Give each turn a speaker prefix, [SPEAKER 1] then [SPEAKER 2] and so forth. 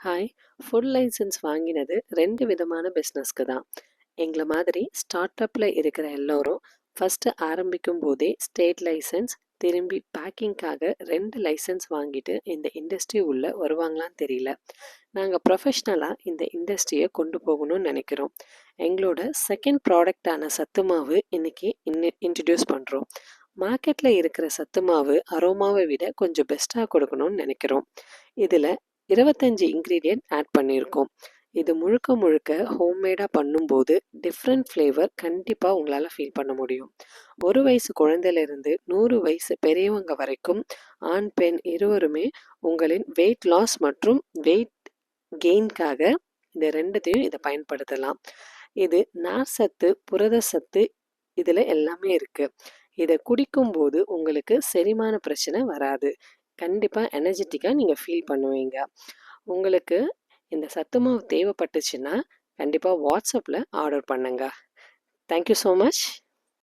[SPEAKER 1] Hi. Food licence வாங்கினது 2 விதமான பிஸ்னஸ்க்கு தான். எங்களை மாதிரி ஸ்டார்ட் அப்பில் இருக்கிற எல்லோரும் ஃபஸ்ட்டு ஆரம்பிக்கும் போதே ஸ்டேட் லைசன்ஸ், திரும்பி பேக்கிங்காக 2 லைசன்ஸ் வாங்கிட்டு இந்த இண்டஸ்ட்ரி உள்ளே வருவாங்களான்னு தெரியல. நாங்கள் ப்ரொஃபஷ்னலாக இந்த இண்டஸ்ட்ரியை கொண்டு போகணும்னு நினைக்கிறோம். எங்களோட செகண்ட் ப்ராடக்டான சத்து மாவு இன்னைக்கு இன்ட்ரடியூஸ் பண்ணுறோம். மார்க்கெட்டில் இருக்கிற சத்து மாவு அரோமாவை விட கொஞ்சம் பெஸ்ட்டாக கொடுக்கணும்னு நினைக்கிறோம். இதில் 25 இன்க்ரீடியன்ட் ஆட் பண்ணியிருக்கோம். இது முழுக்க முழுக்க ஹோம்மேடாக பண்ணும்போது டிஃப்ரெண்ட் ஃப்ளேவர் கண்டிப்பாக உங்களால் ஃபீல் பண்ண முடியும். 1 வயசு குழந்தையிலிருந்து 100 வயசு பெரியவங்க வரைக்கும் ஆண் பெண் இருவருமே உங்களின் வெயிட் லாஸ் மற்றும் வெயிட் கெயின்காக இந்த ரெண்டுத்தையும் இதை பயன்படுத்தலாம். இது நார் சத்து, புரத சத்து இதில் எல்லாமே இருக்குது. இதை குடிக்கும்போது உங்களுக்கு செரிமான பிரச்சனை வராது. கண்டிப்பாக எனர்ஜெட்டிக்காக நீங்கள் ஃபீல் பண்ணுவீங்க. உங்களுக்கு இந்த சத்து மாவு தேவைப்பட்டுச்சுன்னா கண்டிப்பாக வாட்ஸ்அப்பில் ஆர்டர் பண்ணுங்க. Thank you so much.